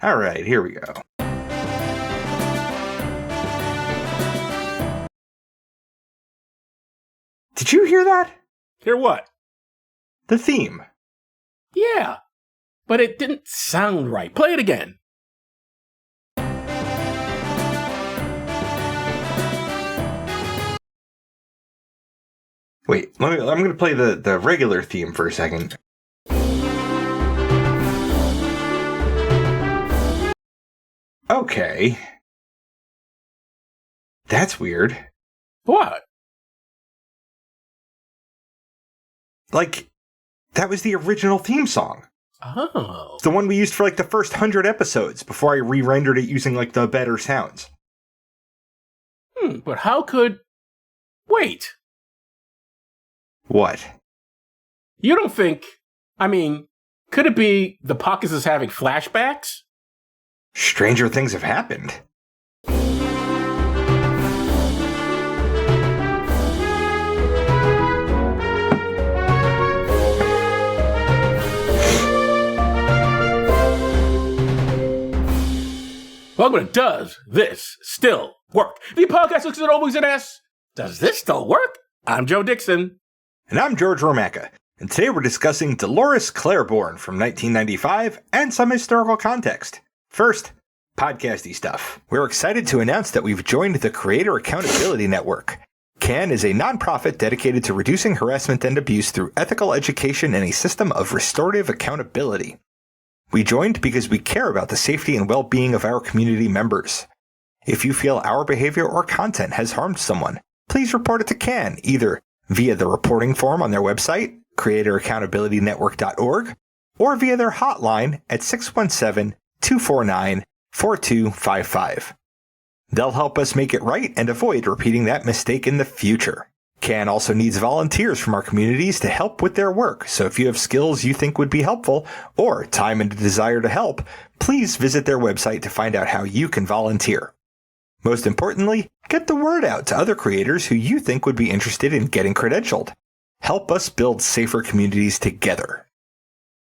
All right, here we go. Did you hear that? Hear what? The theme. Yeah, but it didn't sound right. Play it again. Wait, I'm going to play the regular theme for a second. Okay. That's weird. What? Like, that was the original theme song. Oh. The one we used for, like, the first 100 episodes before I re-rendered it using, like, the better sounds. But how could... Wait. What? You don't think... I mean, could it be the Pockets is having flashbacks? Stranger things have happened. Welcome to Does This Still Work? The podcast looks at always and asks, does this still work? I'm Joe Dixon. And I'm George Romacka. And today we're discussing Dolores Claiborne from 1995 and some historical context. First, podcasty stuff. We're excited to announce that we've joined the Creator Accountability Network. CAN is a nonprofit dedicated to reducing harassment and abuse through ethical education and a system of restorative accountability. We joined because we care about the safety and well-being of our community members. If you feel our behavior or content has harmed someone, please report it to CAN, either via the reporting form on their website, creatoraccountabilitynetwork.org, or via their hotline at 617-249-4255. They'll help us make it right and avoid repeating that mistake in the future. CAN also needs volunteers from our communities to help with their work, so if you have skills you think would be helpful, or time and a desire to help, please visit their website to find out how you can volunteer. Most importantly, get the word out to other creators who you think would be interested in getting credentialed. Help us build safer communities together.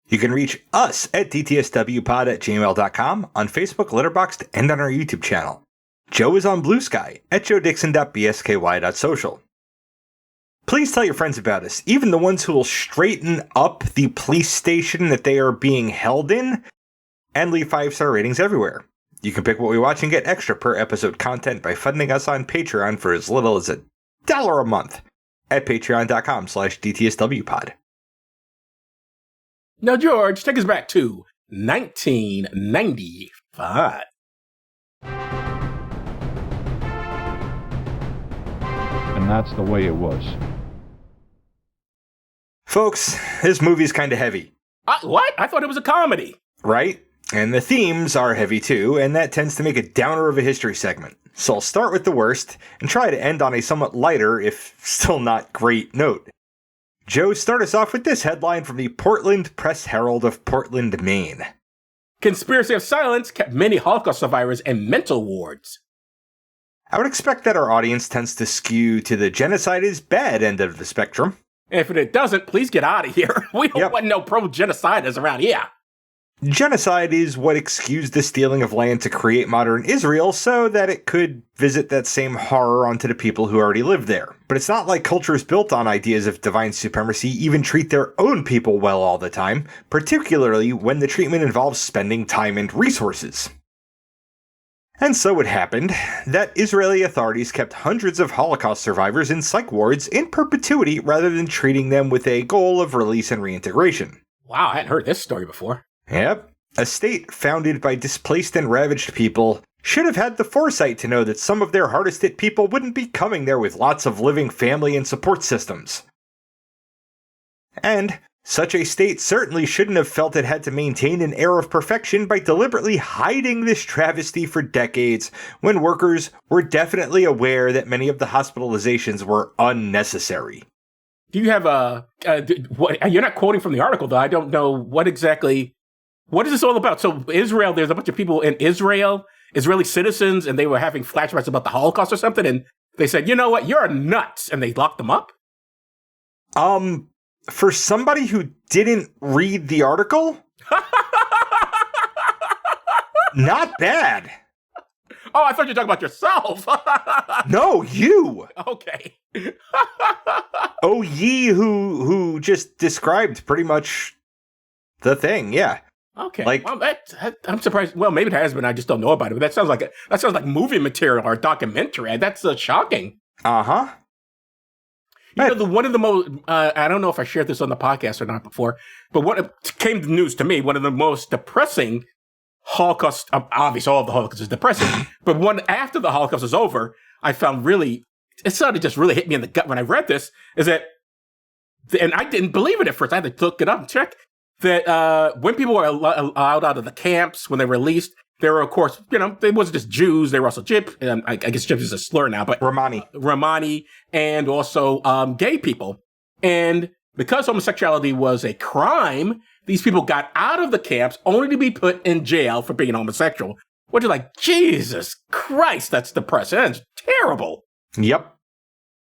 You can reach us at dtswpod@gmail.com, on Facebook, Letterboxd, and on our YouTube channel. Joe is on Blue Sky at joedixon.bsky.social. Please tell your friends about us, even the ones who will straighten up the police station that they are being held in, and leave 5-star ratings everywhere. You can pick what we watch and get extra per episode content by funding us on Patreon for as little as $1 a month at patreon.com/dtswpod. Now, George, take us back to 1995. And that's the way it was. Folks, this movie's kind of heavy. What? I thought it was a comedy. Right? And the themes are heavy too, and that tends to make a downer of a history segment. So I'll start with the worst, and try to end on a somewhat lighter, if still not great, note. Joe, start us off with this headline from the Portland Press-Herald of Portland, Maine. Conspiracy of silence kept many Holocaust survivors in mental wards. I would expect that our audience tends to skew to the genocide is bad end of the spectrum. If it doesn't, please get out of here. We don't want no pro-genociders around here. Genocide is what excused the stealing of land to create modern Israel so that it could visit that same horror onto the people who already lived there. But it's not like cultures built on ideas of divine supremacy even treat their own people well all the time, particularly when the treatment involves spending time and resources. And so it happened that Israeli authorities kept hundreds of Holocaust survivors in psych wards in perpetuity rather than treating them with a goal of release and reintegration. Wow, I hadn't heard this story before. Yep. A state founded by displaced and ravaged people should have had the foresight to know that some of their hardest hit people wouldn't be coming there with lots of living family and support systems. And such a state certainly shouldn't have felt it had to maintain an air of perfection by deliberately hiding this travesty for decades when workers were definitely aware that many of the hospitalizations were unnecessary. Do you have what? You're not quoting from the article, though. I don't know what is this all about? So Israel, there's a bunch of people in Israel, Israeli citizens, and they were having flashbacks about the Holocaust or something, and they said, you know what, you're nuts, and they locked them up? For somebody who didn't read the article, Not bad. Oh, I thought you were talking about yourself. No, you. Okay. Oh, ye who just described pretty much the thing, yeah. Okay. Like, well, I'm surprised. Well, maybe it has been. I just don't know about it. But that sounds like movie material or documentary. That's shocking. uh-huh. One of the most, I don't know if I shared this on the podcast or not before, but what came to news to me, one of the most depressing Holocaust, obviously all of the Holocaust is depressing, but one after the Holocaust is over, I found it sort of just really hit me in the gut when I read this, is that, and I didn't believe it at first, I had to look it up and check, that when people were allowed out of the camps, when they were released, there were, of course, they wasn't just Jews, they were also Gyp, I guess Gyp is a slur now, but Romani, and also gay people. And because homosexuality was a crime, these people got out of the camps only to be put in jail for being homosexual. Which is like, Jesus Christ, that's depressing. That's terrible. Yep.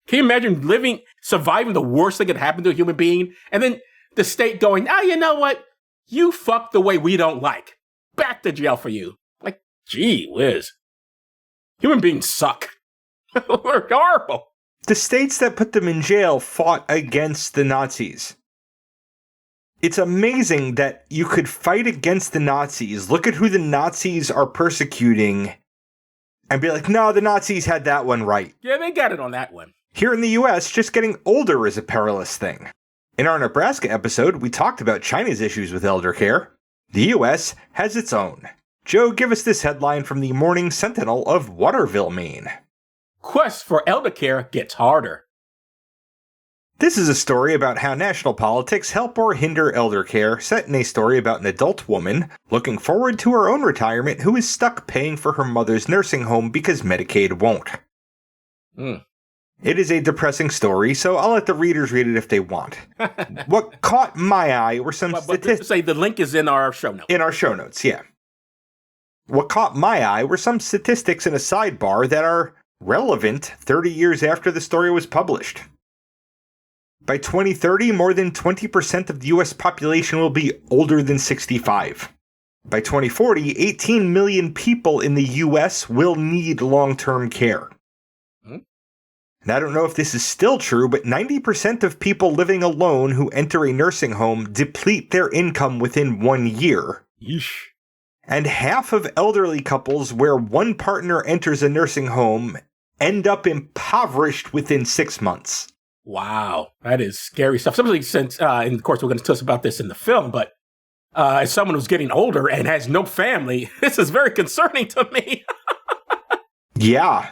Can you imagine surviving the worst thing that happened to a human being, and then the state going, you know what? You fucked the way we don't like. Back to jail for you. Like, gee whiz. Human beings suck. We're horrible. The states that put them in jail fought against the Nazis. It's amazing that you could fight against the Nazis, look at who the Nazis are persecuting, and be like, no, the Nazis had that one right. Yeah, they got it on that one. Here in the US, just getting older is a perilous thing. In our Nebraska episode, we talked about China's issues with elder care. The US has its own. Joe, give us this headline from the Morning Sentinel of Waterville, Maine. Quest for elder care gets harder. This is a story about how national politics help or hinder elder care, set in a story about an adult woman looking forward to her own retirement who is stuck paying for her mother's nursing home because Medicaid won't. It is a depressing story, so I'll let the readers read it if they want. What caught my eye were some statistics. Say the link is in our show notes. In our show notes, yeah. What caught my eye were some statistics in a sidebar that are relevant 30 years after the story was published. By 2030, more than 20% of the US population will be older than 65. By 2040, 18 million people in the US will need long-term care. And I don't know if this is still true, but 90% of people living alone who enter a nursing home deplete their income within 1 year. Yeesh. And half of elderly couples where one partner enters a nursing home end up impoverished within 6 months. Wow, that is scary stuff. Especially since, and of course we're going to tell us about this in the film, but as someone who's getting older and has no family, this is very concerning to me. Yeah.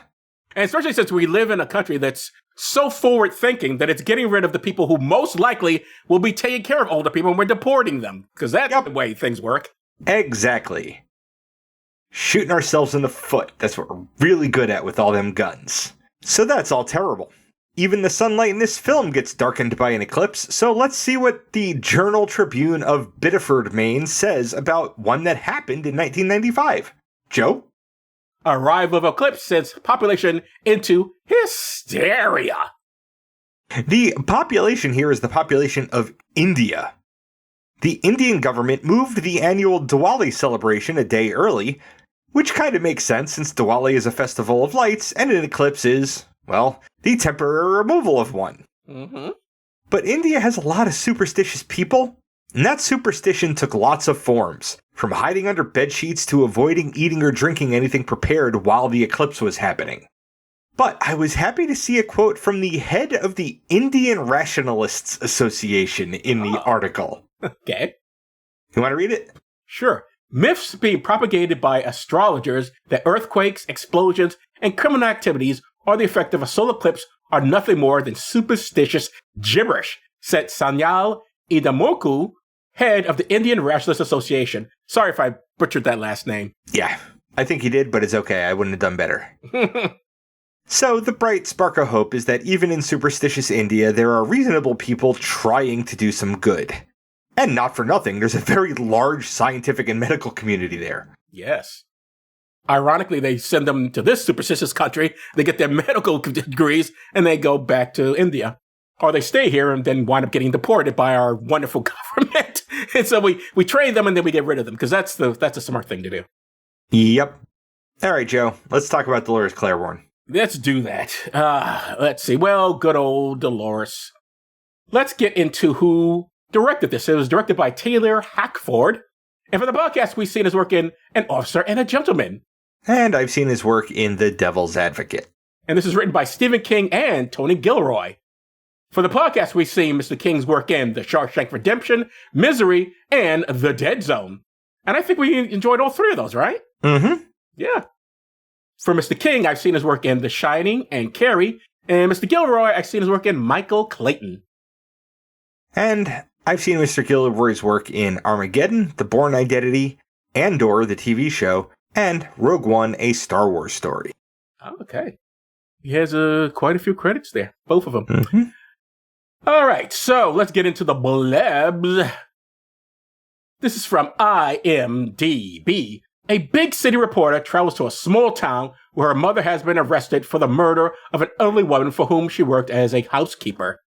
And especially since we live in a country that's so forward-thinking that it's getting rid of the people who most likely will be taking care of older people and we're deporting them. Because that's the way things work. Exactly. Shooting ourselves in the foot. That's what we're really good at with all them guns. So that's all terrible. Even the sunlight in this film gets darkened by an eclipse, so let's see what the Journal-Tribune of Biddeford, Maine says about one that happened in 1995. Joe? Arrival of eclipse sends population into hysteria. The population here is the population of India. The Indian government moved the annual Diwali celebration a day early, which kind of makes sense since Diwali is a festival of lights and an eclipse is, well, the temporary removal of one. But India has a lot of superstitious people, and that superstition took lots of forms, from hiding under bedsheets to avoiding eating or drinking anything prepared while the eclipse was happening. But I was happy to see a quote from the head of the Indian Rationalists Association in the article. Okay. You want to read it? Sure. Myths being propagated by astrologers that earthquakes, explosions, and criminal activities are the effect of a solar eclipse are nothing more than superstitious gibberish, said Sanyal Idamurku, head of the Indian Rationalist Association. Sorry if I butchered that last name. Yeah, I think he did, but it's okay. I wouldn't have done better. So the bright spark of hope is that even in superstitious India, there are reasonable people trying to do some good. And not for nothing, there's a very large scientific and medical community there. Yes. Ironically, they send them to this superstitious country, they get their medical degrees, and they go back to India. Or they stay here and then wind up getting deported by our wonderful government. And so we train them and then we get rid of them, because that's a smart thing to do. Yep. All right, Joe. Let's talk about Dolores Claiborne. Let's do that. Let's see. Well, good old Dolores. Let's get into who directed this. It was directed by Taylor Hackford. And for the podcast, we've seen his work in An Officer and a Gentleman. And I've seen his work in The Devil's Advocate. And this is written by Stephen King and Tony Gilroy. For the podcast, we've seen Mr. King's work in The Shawshank Redemption, Misery, and The Dead Zone. And I think we enjoyed all three of those, right? Mm-hmm. Yeah. For Mr. King, I've seen his work in The Shining and Carrie. And Mr. Gilroy, I've seen his work in Michael Clayton. And I've seen Mr. Gilroy's work in Armageddon, The Bourne Identity, Andor, the TV show, and Rogue One, a Star Wars story. Okay. He has quite a few credits there, both of them. Mm-hmm. All right, so let's get into the blebs. This is from IMDb. A big city reporter travels to a small town where her mother has been arrested for the murder of an elderly woman for whom she worked as a housekeeper.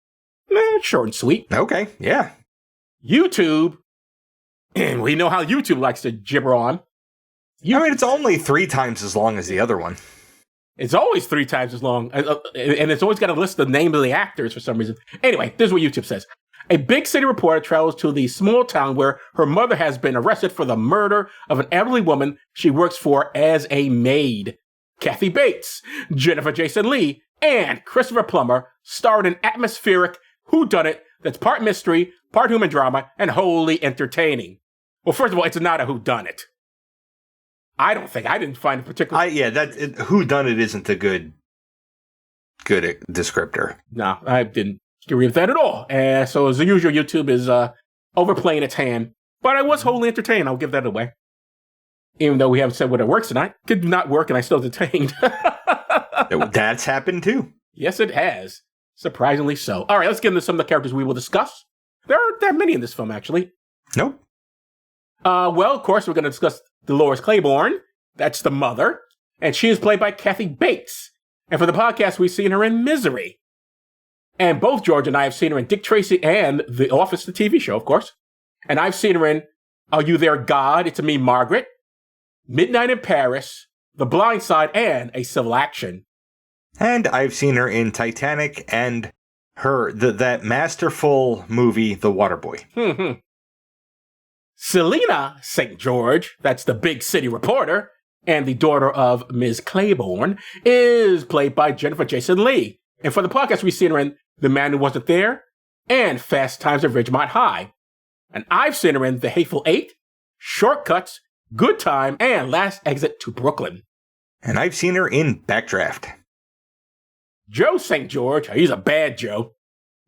Short and sweet. Okay, yeah. YouTube, and we know how YouTube likes to gibber on. It's only 3 times as long as the other one. It's always 3 times as long, and it's always got a list of the name of the actors for some reason. Anyway, this is what YouTube says. A big city reporter travels to the small town where her mother has been arrested for the murder of an elderly woman she works for as a maid. Kathy Bates, Jennifer Jason Leigh, and Christopher Plummer starred in atmospheric whodunit that's part mystery, part human drama, and wholly entertaining. Well, first of all, it's not a whodunit. I didn't find it particularly... whodunit isn't a good descriptor. No, I didn't agree with that at all. So as usual, YouTube is overplaying its hand. But I was wholly entertained. I'll give that away. Even though we haven't said whether it works tonight. Could not work and I still entertained. That's happened too. Yes, it has. Surprisingly so. All right, let's get into some of the characters we will discuss. There aren't that many in this film, actually. Nope. Well, of course, we're going to discuss Dolores Claiborne. That's the mother. And she is played by Kathy Bates. And for the podcast, we've seen her in Misery. And both George and I have seen her in Dick Tracy and The Office, the TV show, of course. And I've seen her in Are You There, God? It's Me, Margaret, Midnight in Paris, The Blind Side, and A Civil Action. And I've seen her in Titanic and that masterful movie, The Waterboy. Selena St. George, that's the big city reporter, and the daughter of Ms. Claiborne, is played by Jennifer Jason Leigh. And for the podcast, we've seen her in The Man Who Wasn't There and Fast Times at Ridgemont High. And I've seen her in The Hateful Eight, Shortcuts, Good Time, and Last Exit to Brooklyn. And I've seen her in Backdraft. Joe St. George, he's a bad Joe.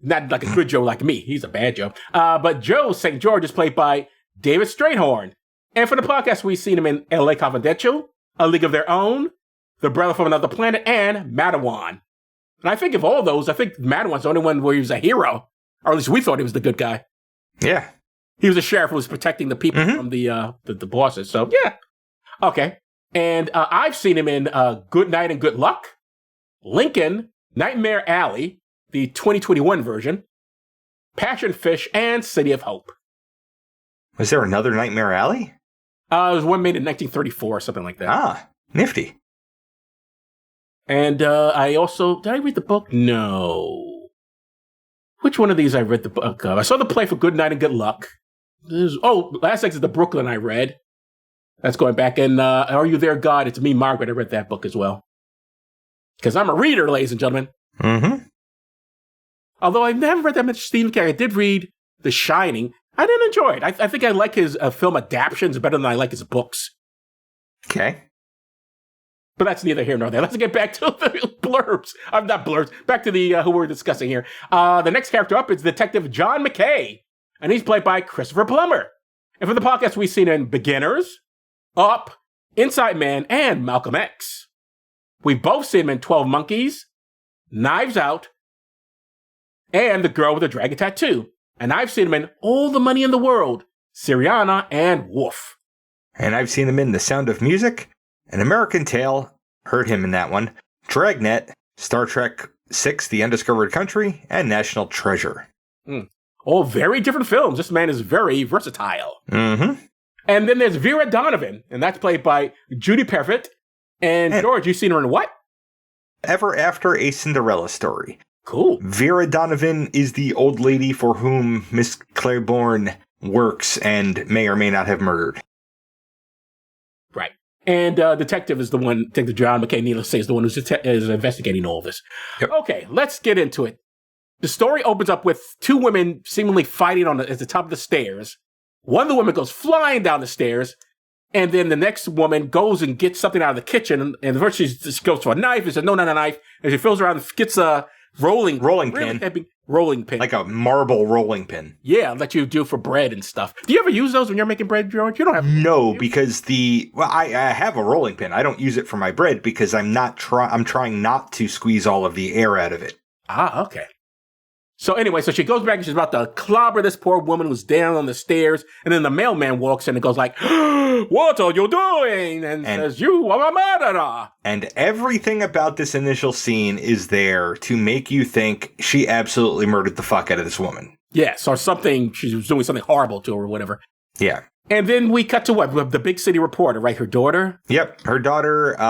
Not like a good Joe like me. He's a bad Joe. But Joe St. George is played by David Strayhorn. And for the podcast, we've seen him in L.A. Confidential, A League of Their Own, The Brother from Another Planet, and Matawan. And I think of all those, I think Matawan's the only one where he was a hero. Or at least we thought he was the good guy. Yeah. He was a sheriff who was protecting the people from the bosses. So, yeah. Okay. And I've seen him in Good Night and Good Luck, Lincoln, Nightmare Alley, the 2021 version, Passion Fish, and City of Hope. Was there another Nightmare Alley? It was one made in 1934 or something like that. Ah, nifty. And I also... Did I read the book? No. Which one of these I read the book of? I saw the play for Good Night and Good Luck. Last Exit to Brooklyn I read. That's going back. And Are You There, God? It's Me, Margaret. I read that book as well. Because I'm a reader, ladies and gentlemen. Mm-hmm. Although I never read that much Stephen King. I did read The Shining. I didn't enjoy it. I think I like his film adaptations better than I like his books. Okay. But that's neither here nor there. Let's get back to the blurbs. Not blurbs. Back to the who we're discussing here. The next character up is Detective John McKay. And he's played by Christopher Plummer. And for the podcast, we've seen in Beginners, Up, Inside Man, and Malcolm X. We've both seen him in 12 Monkeys, Knives Out, and The Girl with the Dragon Tattoo. And I've seen him in All the Money in the World, Syriana, and Wolf. And I've seen him in The Sound of Music, An American Tale, heard him in that one, Dragnet, Star Trek VI, The Undiscovered Country, and National Treasure. All very different films. This man is very versatile. Mm-hmm. And then there's Vera Donovan, and that's played by Judy Perfett. And George, you've seen her in what? Ever After a Cinderella Story. Cool. Vera Donovan is the old lady for whom Miss Claiborne works and may or may not have murdered. Right. And detective is the one, Detective John McKay, needless to say, is the one who's is investigating all this. Yep. Okay, let's get into it. The story opens up with two women seemingly fighting at the top of the stairs. One of the women goes flying down the stairs, and then the next woman goes and gets something out of the kitchen, and first she just goes for a knife, and says, no, not a knife, and she fills around and gets a rolling pin. Heavy rolling pin. Like a marble rolling pin. Yeah, that you do for bread and stuff. Do you ever use those when you're making bread, George? You don't have... No, because I have a rolling pin. I don't use it for my bread because I'm trying not to squeeze all of the air out of it. Ah, okay. So anyway, so she goes back and she's about to clobber this poor woman who's down on the stairs. And then the mailman walks in and goes like, what are you doing? And says, you are a murderer. And everything about this initial scene is there to make you think she absolutely murdered the fuck out of this woman. Yes, or something, she was doing something horrible to her or whatever. Yeah. And then we cut to what? The big city reporter, right? Her daughter? Yep. Her daughter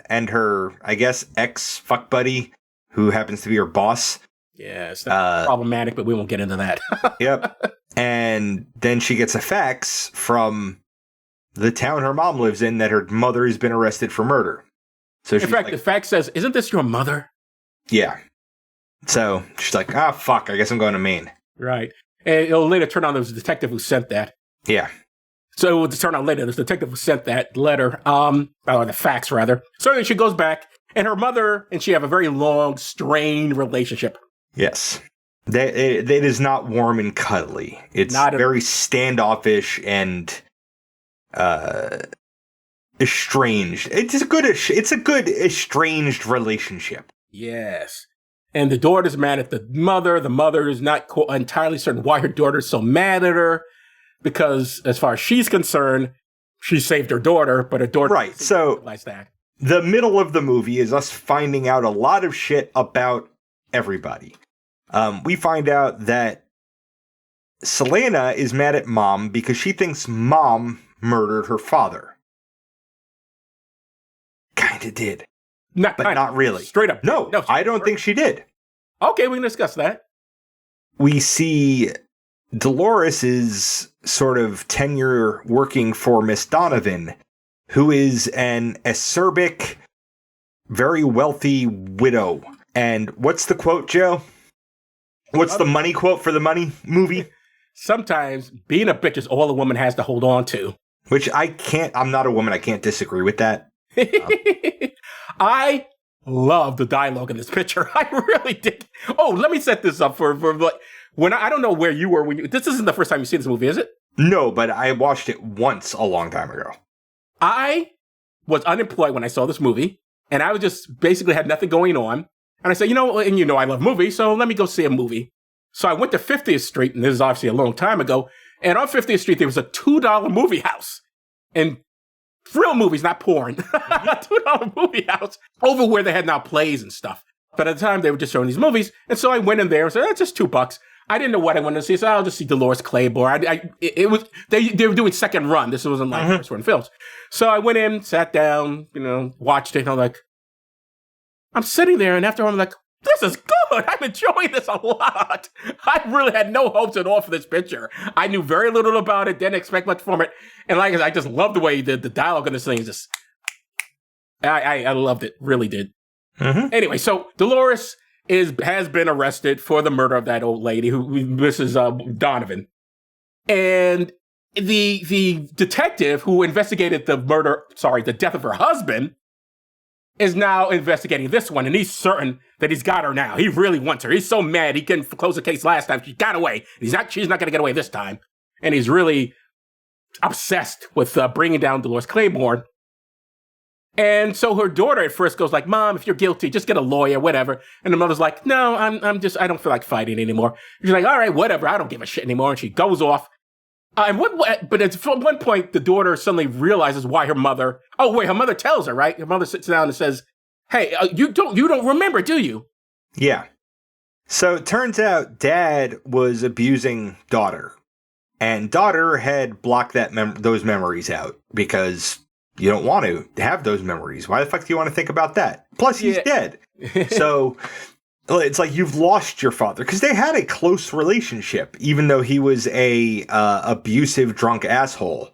and her, I guess, ex-fuck buddy, who happens to be her boss. Yeah, it's not problematic, but we won't get into that. Yep. And then she gets a fax from the town her mom lives in that her mother has been arrested for murder. So in fact, the fax says, isn't this your mother? Yeah. So she's like, fuck, I guess I'm going to Maine. Right. And it'll later turn out there was a detective who sent that. Yeah. So it will turn out later, there's a detective who sent that letter, or the fax, rather. So then she goes back, and her mother and she have a very long, strained relationship. Yes. It is not warm and cuddly. It's very standoffish and estranged. It's a good estranged relationship. Yes. And the daughter's mad at the mother. The mother is not entirely certain why her daughter's so mad at her. Because as far as she's concerned, she saved her daughter, but her daughter... Right, so that. The middle of the movie is us finding out a lot of shit about everybody. We find out that Selena is mad at mom because she thinks mom murdered her father. Kinda did. But not really. Straight up. No, I don't think she did. Okay, we can discuss that. We see Dolores' sort of tenure working for Miss Donovan, who is an acerbic, very wealthy widow. And what's the quote, Joe? What's the money quote for the Money movie? Sometimes being a bitch is all a woman has to hold on to. Which I'm not a woman, I can't disagree with that. I love the dialogue in this picture. I really did. Oh, let me set this up for when I don't know where you were when this isn't the first time you've seen this movie, is it? No, but I watched it once a long time ago. I was unemployed when I saw this movie, and I was just basically had nothing going on. And I said, I love movies, so let me go see a movie. So I went to 50th Street, and this is obviously a long time ago, and on 50th Street, there was a $2 movie house. And real movies, not porn. $2 movie house over where they had now plays and stuff. But at the time, they were just showing these movies. And so I went in there and said, it's just $2. I didn't know what I wanted to see, so I'll just see Dolores Claiborne. They were doing second run. This wasn't like first run films. So I went in, sat down, watched it, and I'm like, I'm sitting there, and after I'm like, this is good. I'm enjoying this a lot. I really had no hopes at all for this picture. I knew very little about it, didn't expect much from it. And like I said, I just love the way he did the dialogue in this thing. I loved it. Really did. Mm-hmm. Anyway, so Dolores has been arrested for the murder of that old lady, Mrs. Donovan. And the detective who investigated the death of her husband, is now investigating this one, and he's certain that he's got her now. He really wants her. He's so mad he couldn't close the case last time. She got away. She's not going to get away this time. And he's really obsessed with bringing down Dolores Claiborne. And so her daughter at first goes like, Mom, if you're guilty, just get a lawyer, whatever. And the mother's like, no, I don't feel like fighting anymore. She's like, all right, whatever. I don't give a shit anymore. And she goes off. But at one point, the daughter suddenly realizes why her mother... Oh, wait, her mother tells her, right? Her mother sits down and says, hey, you don't remember, do you? Yeah. So it turns out Dad was abusing daughter. And daughter had blocked those memories out because you don't want to have those memories. Why the fuck do you want to think about that? Plus, he's dead. So it's like you've lost your father, because they had a close relationship, even though he was a abusive, drunk asshole.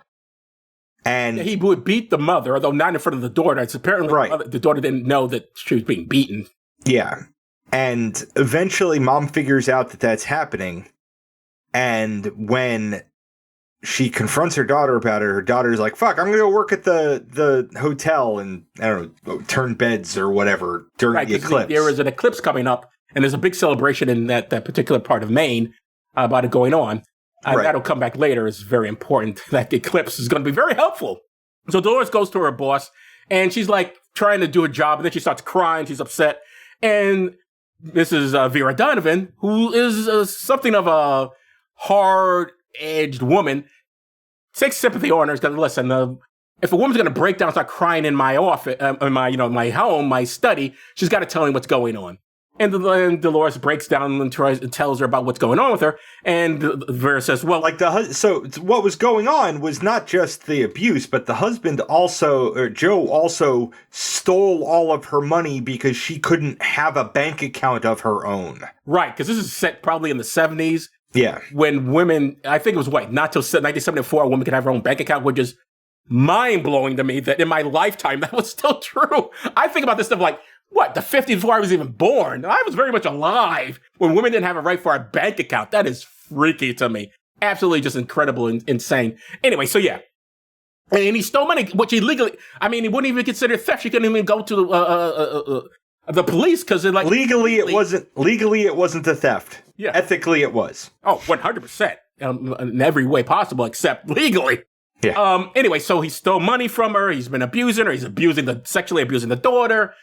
And he would beat the mother, although not in front of the daughter. It's apparently the daughter didn't know that she was being beaten. Yeah. And eventually mom figures out that that's happening. And when she confronts her daughter about it, her daughter's like, fuck, I'm going to go work at the hotel and, I don't know, turn beds or whatever during the eclipse. There is an eclipse coming up, and there's a big celebration in that particular part of Maine about it going on. That'll come back later. It's very important. That the eclipse is going to be very helpful. So Dolores goes to her boss, and she's like trying to do a job, and then she starts crying. She's upset. And this is Vera Donovan, who is something of a hard-edged woman, takes sympathy on her. Because listen, if a woman's going to break down and start crying in my office, in my home, my study, she's got to tell me what's going on. And then Dolores breaks down and tells her about what's going on with her. And Vera says, well, like so what was going on was not just the abuse, but the husband Joe also stole all of her money because she couldn't have a bank account of her own. Right, because this is set probably in the 70s. Yeah. When women, I think it was not till 1974, a woman could have her own bank account, which is mind-blowing to me that in my lifetime that was still true. I think about this stuff like, what, the 50s before I was even born? I was very much alive when women didn't have a right for a bank account. That is freaky to me. Absolutely just incredible and insane. Anyway, so yeah. And he stole money, which he legally, he wouldn't even consider theft. She couldn't even go to the police because it legally it wasn't the theft. Yeah. Ethically it was. Oh, 100%. In every way possible except legally. Yeah. Anyway, so he stole money from her. He's been abusing her. He's sexually abusing the daughter.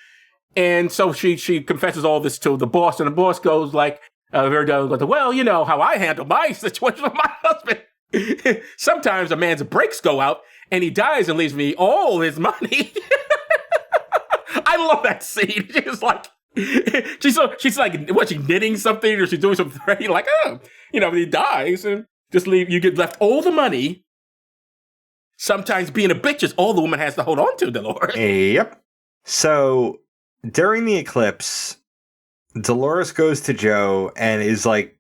And so she confesses all this to the boss, and the boss goes like, well, you know how I handle my situation with my husband. Sometimes a man's brakes go out, and he dies and leaves me all his money. I love that scene. She's like, she's like, what, she knitting something, or she's doing something, like, he dies, and you get left all the money. Sometimes being a bitch is all the woman has to hold on to, Dolores. Yep. So during the eclipse, Dolores goes to Joe and is like,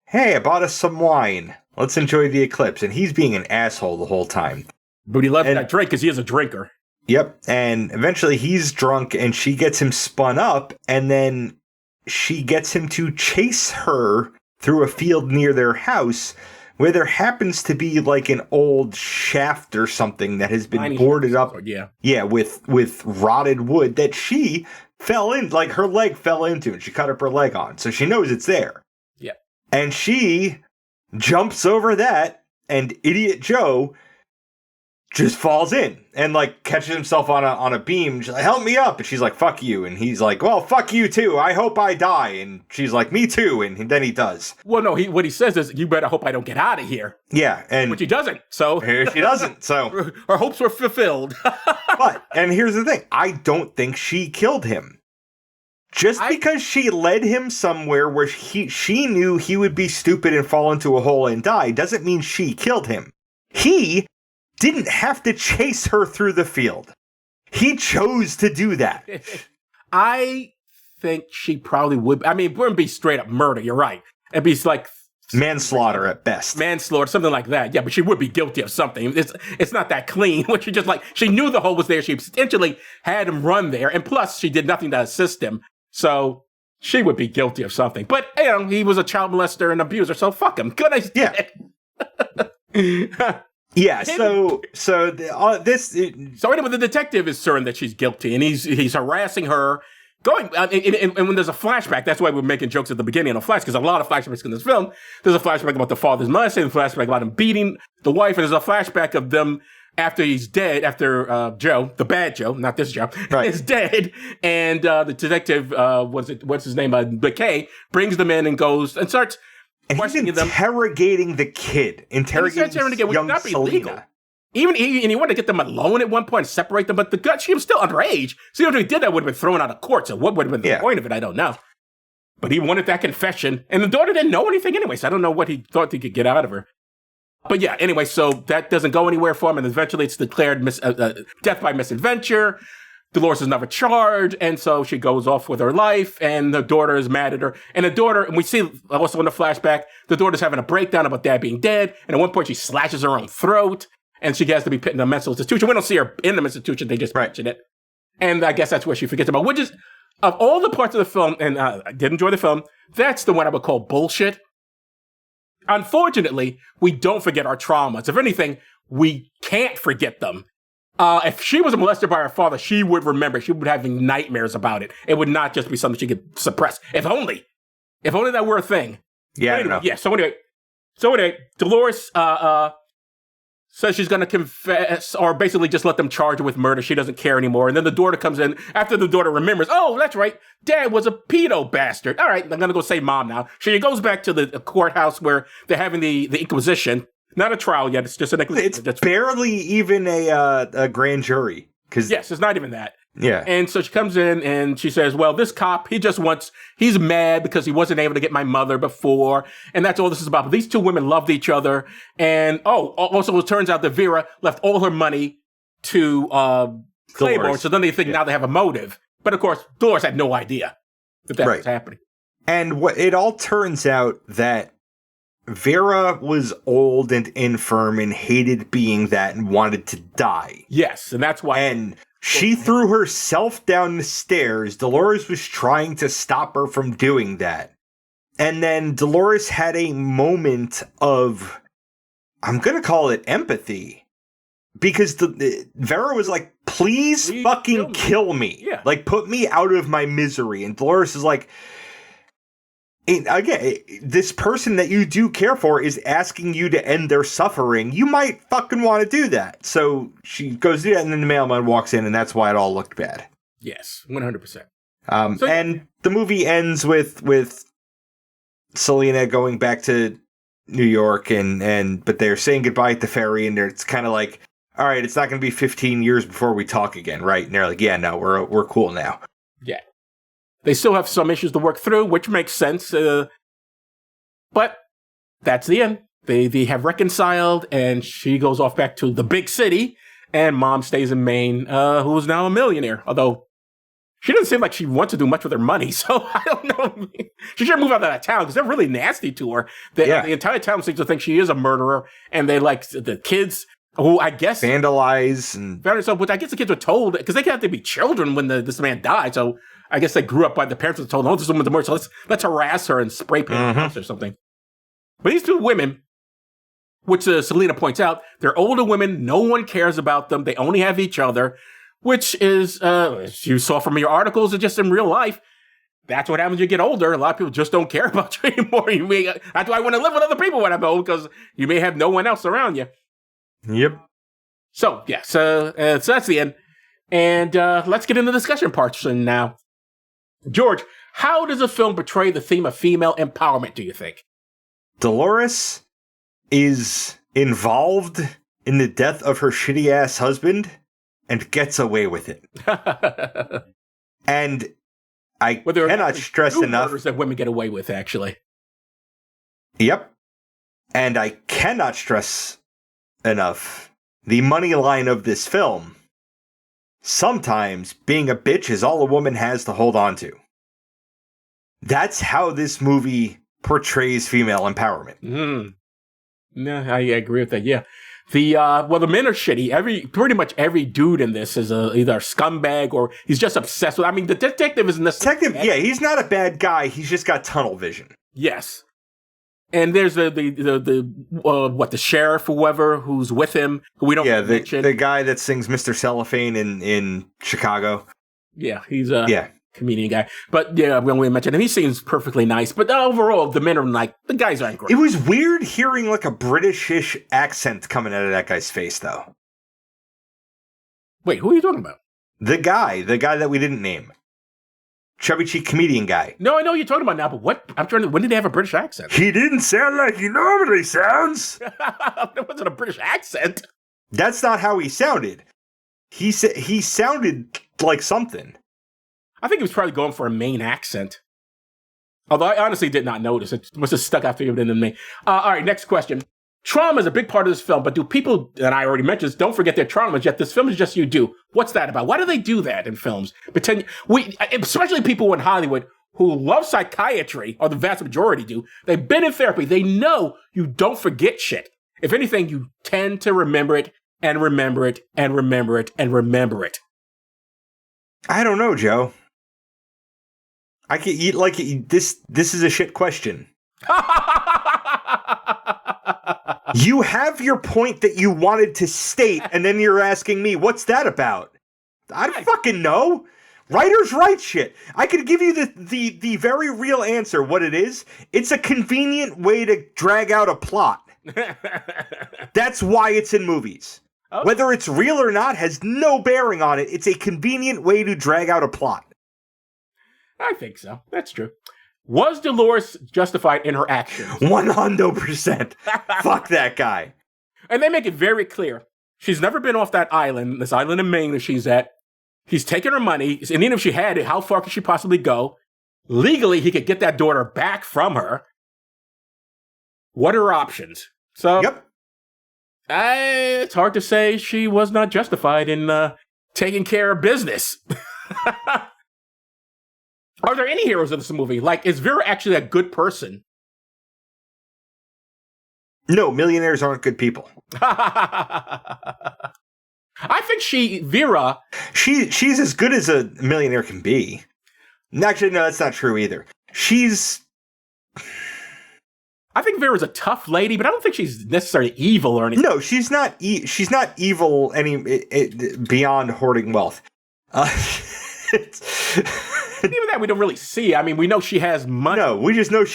hey, I bought us some wine. Let's enjoy the eclipse. And he's being an asshole the whole time. But he loves that drink because he is a drinker. Yep. And eventually he's drunk and she gets him spun up. And then she gets him to chase her through a field near their house, where there happens to be like an old shaft or something that has been boarded up. Yeah, with rotted wood that she fell in, like her leg fell into, and she cut up her leg on. So she knows it's there. Yeah. And she jumps over that, and idiot Joe just falls in and like catches himself on a beam. She's like, help me up. And she's like, fuck you. And he's like, well, fuck you too. I hope I die. And she's like, me too. And then he does. Well, no, what he says is, you better hope I don't get out of here. Yeah. And which he doesn't. So she doesn't. So her hopes were fulfilled. and here's the thing. I don't think she killed him. Just because she led him somewhere where she knew he would be stupid and fall into a hole and die doesn't mean she killed him. He didn't have to chase her through the field. He chose to do that. I think she probably would. It wouldn't be straight up murder. You're right. It'd be like manslaughter at best. Manslaughter, something like that. Yeah, but she would be guilty of something. It's not that clean. Which she just like, she knew the hole was there. She potentially had him run there. And plus, she did nothing to assist him. So she would be guilty of something. But, he was a child molester and abuser. So fuck him. Good idea. Yeah. Yeah, so anyway, the detective is certain that she's guilty, and he's harassing her. And when there's a flashback, that's why we're making jokes at the beginning of the flash, because a lot of flashbacks in this film. There's a flashback about the father's mustache, and a flashback about him beating the wife, and there's a flashback of them after he's dead, after Joe, the bad Joe, not this Joe, is dead, and the detective, what's his name, McKay, brings them in and goes and starts. And he's interrogating the kid, interrogating young Selena. And he wanted to get them alone at one point, separate them, but she was still underage. So if he did that, would have been thrown out of court. So what would have been the point of it? I don't know. But he wanted that confession, and the daughter didn't know anything anyway, so I don't know what he thought he could get out of her. But yeah, anyway, so that doesn't go anywhere for him, and eventually it's declared death by misadventure. Dolores is never charged, and so she goes off with her life, and the daughter is mad at her. And the daughter, and we see also in the flashback, the daughter's having a breakdown about dad being dead, and at one point she slashes her own throat, and she has to be put in a mental institution. We don't see her in the institution, they just mention it. And I guess that's where she forgets about, which is, of all the parts of the film, and I did enjoy the film, that's the one I would call bullshit. Unfortunately, we don't forget our traumas. If anything, we can't forget them. If she was molested by her father, she would remember. She would be having nightmares about it. It would not just be something she could suppress. If only that were a thing. Yeah, anyway, yeah. So anyway, Dolores says she's going to confess, or basically just let them charge her with murder. She doesn't care anymore. And then the daughter comes in after the daughter remembers. Oh, that's right. Dad was a pedo bastard. All right, I'm going to go save mom now. She goes back to the courthouse where they're having the Inquisition. Not a trial yet. It's just an Inquisition. It's barely even a grand jury. Yes, it's not even that. Yeah. And so she comes in and she says, well, this cop, he's mad because he wasn't able to get my mother before. And that's all this is about. But these two women loved each other. And, also it turns out that Vera left all her money to Claiborne. So then they think now they have a motive. But of course, Dolores had no idea that was happening. And it all turns out that Vera was old and infirm and hated being that and wanted to die. Yes, and that's why. And she threw herself down the stairs. Dolores was trying to stop her from doing that. And then Dolores had a moment of, I'm going to call it empathy. Because Vera was like, please fucking kill me. Yeah. Like, put me out of my misery. And Dolores is like, again, this person that you do care for is asking you to end their suffering. You might fucking want to do that. So she goes to do that, and then the mailman walks in, and that's why it all looked bad. Yes, 100%. And the movie ends with Selena going back to New York, but they're saying goodbye at the ferry, and it's kind of like, all right, it's not going to be 15 years before we talk again, right? And they're like, yeah, no, we're cool now. Yeah. They still have some issues to work through, which makes sense. But that's the end. They have reconciled, and she goes off back to the big city, and mom stays in Maine, who is now a millionaire. Although she doesn't seem like she wants to do much with her money, so I don't know. She should move out of that town because they're really nasty to her. The entire town seems to think she is a murderer, and they like the kids. Who I guess vandalize and which I guess the kids were told because they have to be children when this man died. So I guess they grew up by the parents were told, "Oh, this woman's a murderer. So let's harass her and spray paint her house or something." But these two women, which Selena points out, they're older women. No one cares about them. They only have each other, which is as you saw from your articles and just in real life. That's what happens when you get older. A lot of people just don't care about you anymore. That's why I want to live with other people when I'm old because you may have no one else around you. Yep. So, yeah, so that's the end. And let's get into the discussion parts now. George, how does a film portray the theme of female empowerment, do you think? Dolores is involved in the death of her shitty-ass husband and gets away with it. And I cannot stress enough... murders that women get away with, actually. Yep. And I cannot stress enough the money line of this film. Sometimes being a bitch is all a woman has to hold on to. That's how this movie portrays female empowerment. No, I agree with that. Yeah, the men are shitty. Pretty much every dude in this is either a scumbag or he's just obsessed with. I mean, the detective isn't necessarily. Yeah, he's not a bad guy. He's just got tunnel vision. Yes. And there's the sheriff, whoever, who's with him, who we don't mention. The guy that sings Mr. Cellophane in Chicago. Yeah, he's a comedian guy. But yeah, we only mention him. He seems perfectly nice. But overall, the men are like, the guys aren't great. It was weird hearing like a British-ish accent coming out of that guy's face, though. Wait, who are you talking about? The guy that we didn't name. Chubby cheek comedian guy. No, I know what you're talking about now, but what? when did he have a British accent? He didn't sound like he normally sounds. That wasn't a British accent. That's not how he sounded. He sounded like something. I think he was probably going for a Maine accent. Although I honestly did not notice. It must have stuck after you didn't me. All right, next question. trauma is a big part of this film, but do people, and I already mentioned this, don't forget their traumas, yet this film is just you do. What's that about? Why do they do that in films? Especially people in Hollywood who love psychiatry, or the vast majority do, they've been in therapy. They know you don't forget shit. If anything, you tend to remember it and remember it and remember it and remember it. I don't know, Joe. I can eat like this. This is a shit question. You have your point that you wanted to state, and then you're asking me, what's that about? I don't fucking know. Writers write shit. I could give you the very real answer, what it is. It's a convenient way to drag out a plot. That's why it's in movies. Okay. Whether it's real or not has no bearing on it. It's a convenient way to drag out a plot. I think so. That's true. Was Dolores justified in her actions? 100%. Fuck that guy. And they make it very clear. She's never been off that island, this island in Maine that she's at. He's taken her money, and even if she had it, how far could she possibly go? Legally, he could get that daughter back from her. What are her options? So, yep. It's hard to say she was not justified in taking care of business. Are there any heroes in this movie? Like, is Vera actually a good person? No, millionaires aren't good people. I think Vera... She's as good as a millionaire can be. Actually, no, that's not true either. I think Vera's a tough lady, but I don't think she's necessarily evil or anything. No, she's not evil beyond hoarding wealth. Even that we don't really see. I mean, we know she has money. No, we just know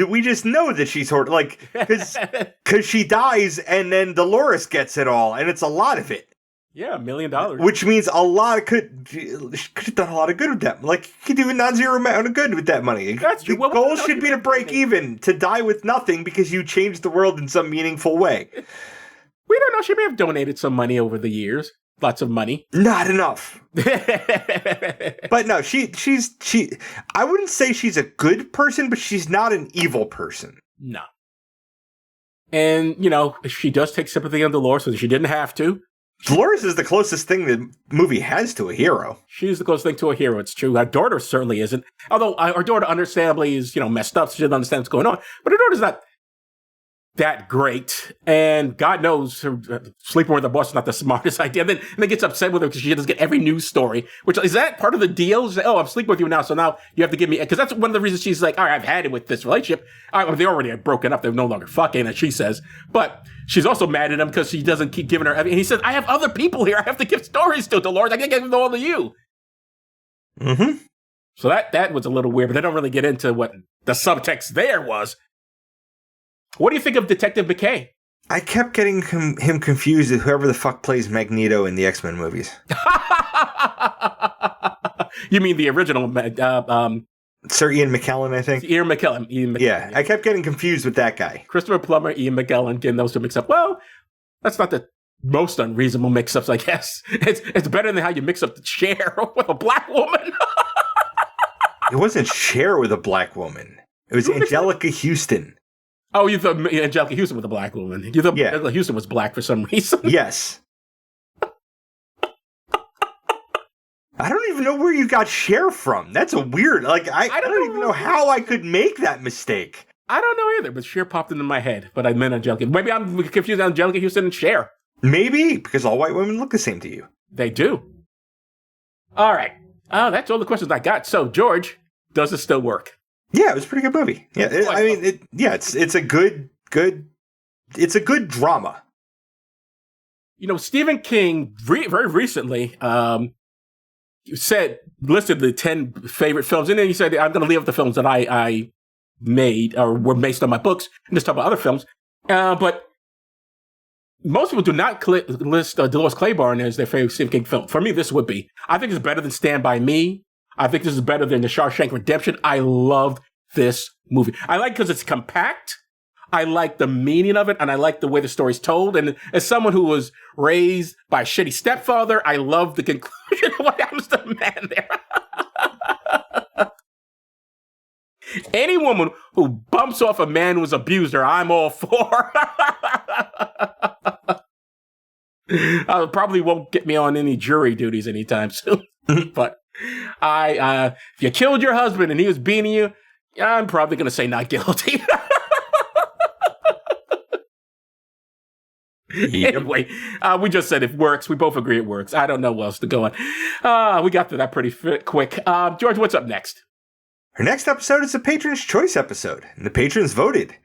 we just know that she's hoarding, like, because she dies and then Dolores gets it all, and it's a lot of it. Yeah, $1 million. Which means could have done a lot of good with that. Like, you could do a non-zero amount of good with that money. That's true. The goal should be to break even, to die with nothing because you changed the world in some meaningful way. We don't know. She may have donated some money over the years. Lots of money. Not enough. But no, she I wouldn't say she's a good person, but she's not an evil person. No. And, she does take sympathy on Dolores, so she didn't have to. Dolores is the closest thing the movie has to a hero. She's the closest thing to a hero, it's true. Our daughter certainly isn't. Although our daughter understandably is, messed up, so she doesn't understand what's going on. But her daughter's not that great. And God knows her sleeping with her boss is not the smartest idea. And then gets upset with her because she doesn't get every news story. Which, is that part of the deal? She's like, I'm sleeping with you now, so now you have to give me... Because that's one of the reasons she's like, all right, I've had it with this relationship. They already have broken up. They're no longer fucking, as she says. But she's also mad at him because she doesn't keep giving her... And he says, I have other people here I have to give stories to, Dolores. I can't give them all to you. Mm-hmm. So that was a little weird, but they don't really get into what the subtext there was. What do you think of Detective McKay? I kept getting him confused with whoever the fuck plays Magneto in the X-Men movies. You mean the original? Sir Ian McKellen, I think. Ian McKellen. Yeah, I kept getting confused with that guy. Christopher Plummer, Ian McKellen, getting those two mixed up. Well, that's not the most unreasonable mix-ups, I guess. It's better than how you mix up the Cher with a black woman. It wasn't Cher with a black woman. It was Angelica Houston. Oh, you thought Angelica Houston was a black woman. You thought Angelica Houston was black for some reason. Yes. I don't even know where you got Cher from. That's a weird... I don't even know how I could make that mistake. I don't know either, but Cher popped into my head. But I meant Angelica. Maybe I'm confused on Angelica Houston and Cher. Maybe, because all white women look the same to you. They do. All right. That's all the questions I got. So, George, does it still work? Yeah, it was a pretty good movie. Yeah, it's a good, it's a good drama. Stephen King very recently listed the 10 favorite films, and then he said, I'm going to leave up the films that I made or were based on my books and just talk about other films. But most people do not list Dolores Claiborne as their favorite Stephen King film. For me, this would be. I think it's better than Stand By Me. I think this is better than The Shawshank Redemption. I loved this movie. I like because it's compact. I like the meaning of it, and I like the way the story's told. And as someone who was raised by a shitty stepfather, I love the conclusion of what happens to the man there. Any woman who bumps off a man who's abused her, I'm all for. Probably won't get me on any jury duties anytime soon. But if you killed your husband and he was beating you, I'm probably going to say not guilty. Anyway, we just said it works. We both agree it works. I don't know what else to go on. We got through that pretty quick. George, what's up next? Our next episode is a Patron's Choice episode, and the patrons voted.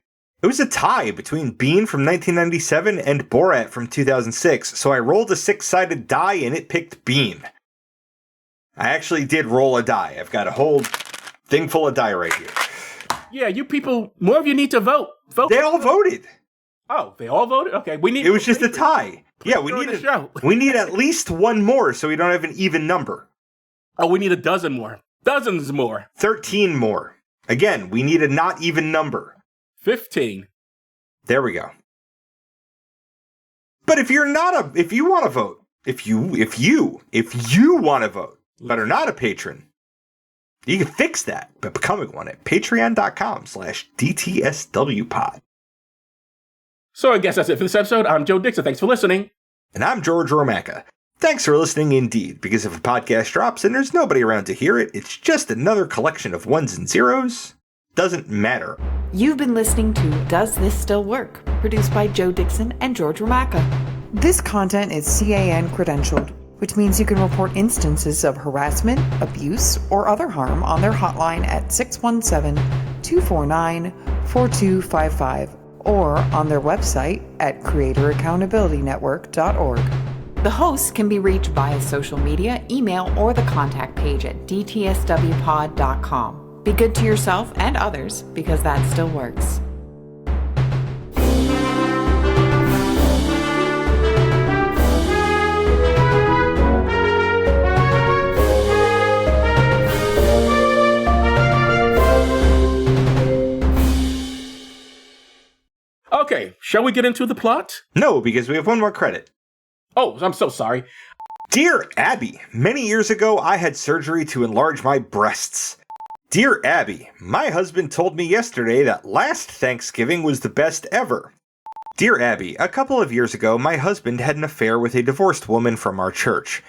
It was a tie between Bean from 1997 and Borat from 2006, so I rolled a 6-sided die and it picked Bean. I actually did roll a die. I've got a whole thing full of die right here. Yeah, you people, more of you need to vote. They all voted. Oh, they all voted? Okay, It was just a tie. Yeah, we need at least one more so we don't have an even number. Oh, we need a dozen more. Dozens more. 13 more. Again, we need a not even number. 15. There we go. But if you want to vote, if you want to vote, but are not a patron, you can fix that by becoming one at patreon.com/DTSWpod. So I guess that's it for this episode. I'm Joe Dixon. Thanks for listening. And I'm George Romacka. Thanks for listening indeed, because if a podcast drops and there's nobody around to hear it, it's just another collection of ones and zeros. Doesn't matter. You've been listening to Does This Still Work? Produced by Joe Dixon and George Romacka. This content is CAN credentialed, which means you can report instances of harassment, abuse, or other harm on their hotline at 617-249-4255 or on their website at creatoraccountabilitynetwork.org. The hosts can be reached via social media, email, or the contact page at dtswpod.com. Be good to yourself and others, because that still works. Okay, shall we get into the plot? No, because we have one more credit. Oh, I'm so sorry. Dear Abby, many years ago I had surgery to enlarge my breasts. Dear Abby, my husband told me yesterday that last Thanksgiving was the best ever. Dear Abby, a couple of years ago my husband had an affair with a divorced woman from our church.